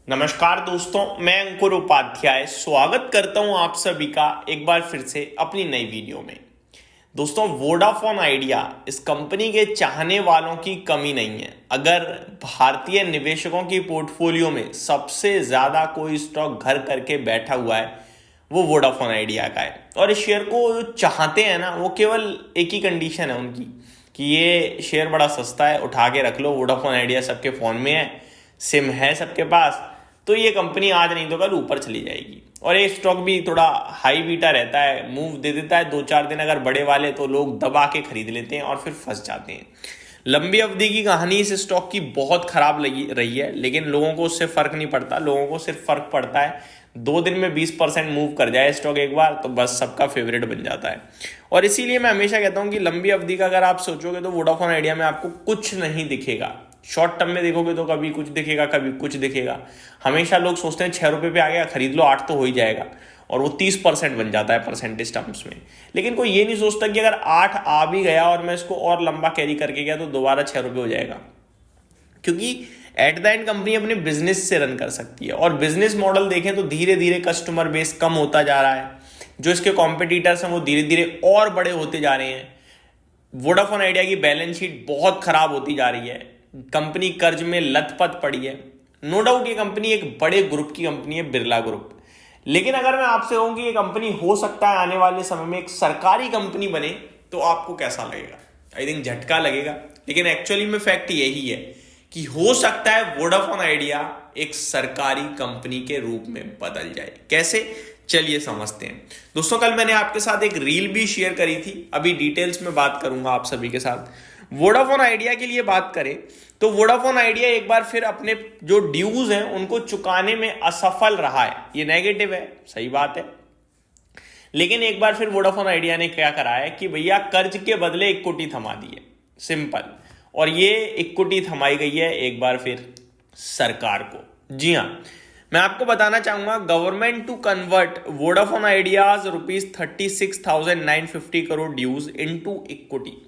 नमस्कार दोस्तों, मैं अंकुर उपाध्याय स्वागत करता हूं आप सभी का एक बार फिर से अपनी नई वीडियो में। दोस्तों, वोडाफोन आइडिया इस कंपनी के चाहने वालों की कमी नहीं है। अगर भारतीय निवेशकों की पोर्टफोलियो में सबसे ज्यादा कोई स्टॉक घर करके बैठा हुआ है वो वोडाफोन आइडिया का है। और इस शेयर को जो चाहते हैं ना, वो केवल एक ही कंडीशन है उनकी कि ये शेयर बड़ा सस्ता है, उठा के रख लो। वोडाफोन आइडिया सबके फोन में है, सिम है सबके पास, तो ये कंपनी आज नहीं तो कल ऊपर चली जाएगी। और ये स्टॉक भी थोड़ा हाई बीटा रहता है, मूव दे देता है 2-4 दिन अगर बड़े वाले, तो लोग दबा के खरीद लेते हैं और फिर फंस जाते हैं। लंबी अवधि की कहानी इस स्टॉक की बहुत खराब लगी रही है, लेकिन लोगों को उससे फर्क नहीं पड़ता। लोगों को सिर्फ फर्क पड़ता है 2 दिन में 20% मूव कर जाए स्टॉक एक बार, तो बस सबका फेवरेट बन जाता है। और इसीलिए मैं हमेशा कहता हूं कि लंबी अवधि का अगर आप सोचोगे तो वोडाफोन आइडिया में आपको कुछ नहीं दिखेगा। शॉर्ट टर्म में देखोगे तो कभी कुछ दिखेगा, कभी कुछ दिखेगा। हमेशा लोग सोचते हैं 6 रुपये पे आ गया खरीद लो, 8 तो हो ही जाएगा, और वो 30% बन जाता है परसेंटेज टर्म्स में। लेकिन कोई ये नहीं सोचता कि अगर 8 आ भी गया और मैं इसको और लंबा कैरी करके गया तो दोबारा 6 रुपये हो जाएगा। क्योंकि एट द एंड कंपनी अपने बिजनेस से रन कर सकती है, और बिजनेस मॉडल देखें तो धीरे धीरे कस्टमर बेस कम होता जा रहा है। जो इसके कॉम्पिटिटर्स हैं वो धीरे धीरे और बड़े होते जा रहे हैं। वोडाफोन आइडिया की बैलेंस शीट बहुत खराब होती जा रही है, कंपनी कर्ज में लथपथ पड़ी है। नो डाउट ये कंपनी एक बड़े ग्रुप की कंपनी है, बिरला ग्रुप। लेकिन अगर मैं आपसे कहूं कि ये कंपनी हो सकता है आने वाले समय में एक सरकारी कंपनी बने, तो आपको कैसा लगेगा? आई थिंक झटका लगेगा। लेकिन एक्चुअली में फैक्ट यही है कि हो सकता है वोडाफोन आइडिया एक सरकारी कंपनी के रूप में बदल जाए। कैसे, चलिए समझते हैं। दोस्तों, कल मैंने आपके साथ एक रील भी शेयर करी थी, अभी डिटेल्स में बात करूंगा आप सभी के साथ। वोडाफोन आइडिया के लिए बात करें तो वोडाफोन आइडिया एक बार फिर अपने जो ड्यूज हैं उनको चुकाने में असफल रहा है। ये नेगेटिव है, सही बात है। लेकिन एक बार फिर वोडाफोन आइडिया ने क्या करा है कि भैया कर्ज के बदले इक्विटी थमा दी है, सिंपल। और ये इक्विटी थमाई गई है एक बार फिर सरकार को। जी हाँ, मैं आपको बताना चाहूंगा, government to convert Vodafone Idea's ₹36,950 crore dues into equity.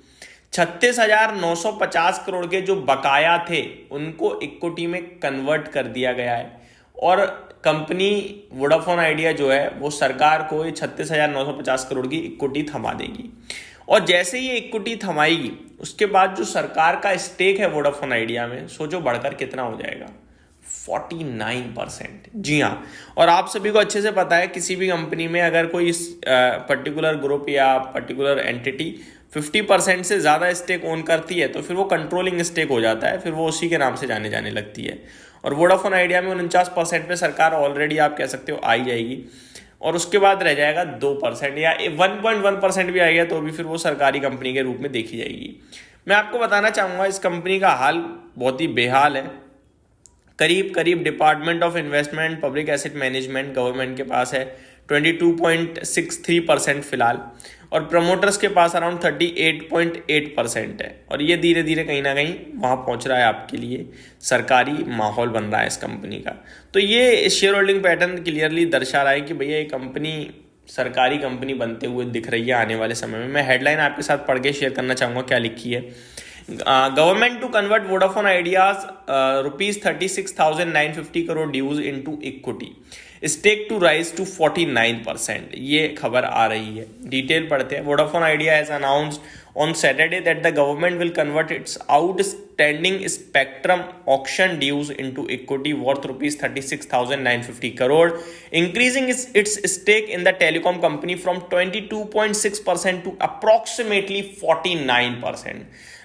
36,950 crore के जो बकाया थे उनको इक्विटी में कन्वर्ट कर दिया गया है। और कंपनी वोडाफोन आइडिया जो है वो सरकार को ये 36,950 करोड़ की इक्विटी थमा देगी। और जैसे ही ये इक्विटी थमाएगी उसके बाद जो सरकार का स्टेक है वोडाफोन आइडिया में, सोचो बढ़कर कितना हो जाएगा, 49%। जी हाँ, और आप सभी को अच्छे से पता है किसी भी कंपनी में अगर कोई पर्टिकुलर ग्रुप या पर्टिकुलर एंटिटी 50% से ज़्यादा स्टेक ओन करती है तो फिर वो कंट्रोलिंग स्टेक हो जाता है, फिर वो उसी के नाम से जाने लगती है। और वोडाफोन आइडिया में 49% पे सरकार ऑलरेडी आप कह सकते हो आई जाएगी, और उसके बाद रह जाएगा 2% या 1.1% भी आएगा तो भी फिर वो सरकारी कंपनी के रूप में देखी जाएगी। मैं आपको बताना चाहूँगा इस कंपनी का हाल बहुत ही बेहाल है। करीब करीब department of investment public asset management government के पास है 22.63% फिलहाल, और प्रमोटर्स के पास अराउंड 38.8% है। और ये धीरे धीरे कहीं ना कहीं वहाँ पहुँच रहा है, आपके लिए सरकारी माहौल बन रहा है इस कंपनी का। तो ये शेयर होल्डिंग पैटर्न क्लियरली दर्शा रहा है कि भैया ये कंपनी सरकारी कंपनी बनते हुए दिख रही है आने वाले समय में। मैं हेडलाइन आपके साथ पढ़ के शेयर करना चाहूँगा, क्या लिखी है। Government to convert Vodafone Idea's ₹36,950 crore dues into equity, stake to rise to 49%। ये खबर आ रही है, डिटेल पढ़ते हैं। Vodafone Idea has announced on Saturday that the government will convert its outstanding spectrum auction dues into equity worth ₹36,950 crore, increasing its stake in the telecom company from 22.6% to approximately 49%।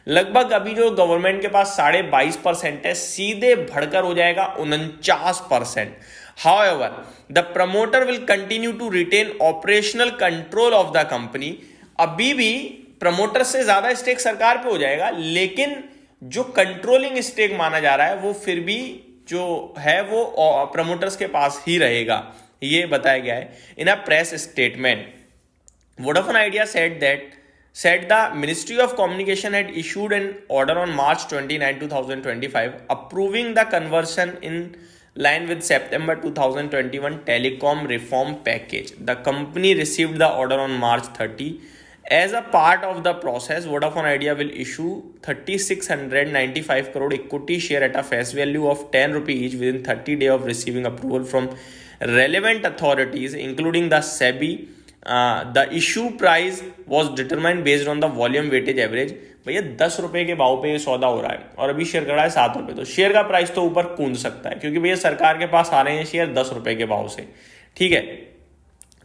लगभग अभी जो government के पास 22.5% है, सीधे बढ़कर हो जाएगा 49%। However, the promoter will continue to retain operational control of the company। अभी भी प्रमोटर से ज्यादा स्टेक सरकार पे हो जाएगा, लेकिन जो कंट्रोलिंग स्टेक माना जा रहा है वो फिर भी जो है वो प्रमोटर्स के पास ही रहेगा, ये बताया गया है in a press statement. Vodafone Idea said the Ministry of Communication had issued an order on March 29, 2025 approving the conversion in line with September 2021 telecom reform package. The company received the order on March 30 As a part of the process, Vodafone Idea will issue 3,695 crore equity share at a face value of 10 rupee each within 30 days of receiving approval from relevant authorities, including the SEBI. The issue price was determined based on the volume weightage average. भैया 10 रुपए के भाव पे ये सौदा हो रहा है और अभी शेयर खड़ा है 7 रुपए, तो शेयर का प्राइस तो ऊपर कूद सकता है क्योंकि भैया सरकार के पास आ रहे हैं शेयर 10 रुपए के भाव से, ठीक है।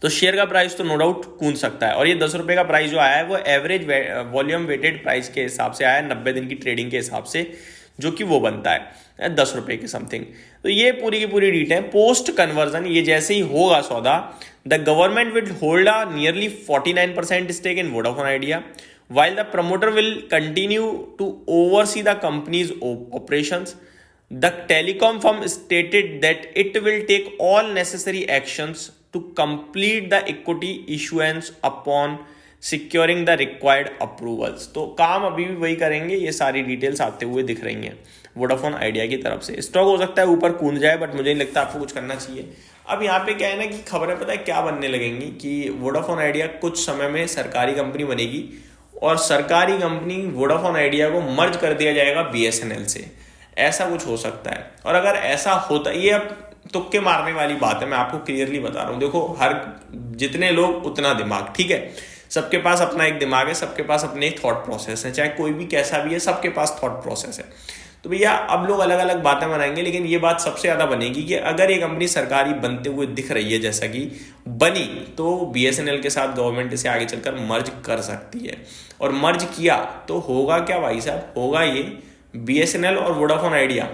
तो शेयर का प्राइस तो नो डाउट कूद सकता है और ये 10 रुपए का प्राइस जो आया है वो एवरेज वॉल्यूम वेटेड प्राइस के हिसाब से आया है, 90 दिन की ट्रेडिंग के हिसाब से, जो कि वो बनता है 10 रुपए के समथिंग। तो ये पूरी की पूरी डिटेल पोस्ट कन्वर्जन, ये जैसे ही होगा सौदा, the government will hold a nearly 49% stake in Vodafone Idea while the promoter will continue to oversee the company's operations. The telecom firm stated that it will take all necessary actions to complete the equity issuance upon securing the required approvals. तो काम अभी भी वही करेंगे, ये सारी details आते हुए दिख रही हैं वोडाफोन आइडिया की तरफ से। स्टॉक हो सकता है ऊपर कूद जाए, बट मुझे नहीं लगता आपको कुछ करना चाहिए। अब यहाँ पे क्या है ना कि खबरें पता है क्या बनने लगेंगी कि वोडाफोन आइडिया कुछ समय में सरकारी कंपनी बनेगी और सरकारी कंपनी वोडाफोन आइडिया को मर्ज कर दिया जाएगा बीएसएनएल से, ऐसा कुछ हो सकता है। और अगर ऐसा होता, ये अब तुक्के मारने वाली बात है, मैं आपको क्लियरली बता रहा हूँ। देखो, हर जितने लोग उतना दिमाग, ठीक है, सबके पास अपना एक दिमाग है, सबके पास अपने एक थॉट प्रोसेस है, चाहे कोई भी कैसा भी है, सबके पास थॉट प्रोसेस है। तो भैया अब लोग अलग अलग बातें बनाएंगे, लेकिन ये बात सबसे ज्यादा बनेगी कि अगर ये कंपनी सरकारी बनते हुए दिख रही है जैसा कि बनी, तो बीएसएनएल के साथ गवर्नमेंट इसे आगे चलकर मर्ज कर सकती है। और मर्ज किया तो होगा क्या भाई साहब, होगा ये बीएसएनएल और वोडाफोन आइडिया,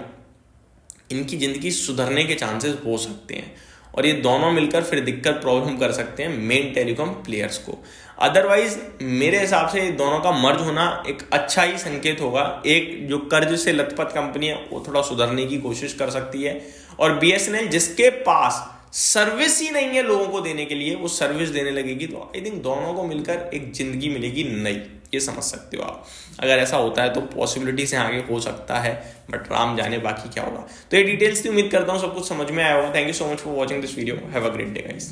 इनकी जिंदगी सुधरने के चांसेस हो सकते हैं और ये दोनों मिलकर फिर दिक्कत प्रॉब्लम कर सकते हैं मेन टेलीकॉम प्लेयर्स को। अदरवाइज मेरे हिसाब से दोनों का मर्ज होना एक अच्छा ही संकेत होगा। एक जो कर्ज से लथपथ कंपनी है वो थोड़ा सुधरने की कोशिश कर सकती है और बीएसएनएल जिसके पास सर्विस ही नहीं है लोगों को देने के लिए, वो सर्विस देने लगेगी। तो आई थिंक दोनों को मिलकर एक जिंदगी मिलेगी नई, ये समझ सकते हो आप। अगर ऐसा होता है तो पॉसिबिलिटी से आगे हो सकता है, बट राम जाने बाकी क्या होगा। तो ये डिटेल्स की उम्मीद करता हूँ सब कुछ समझ में आया होगा। Thank you so much for watching this video. Have a great day guys.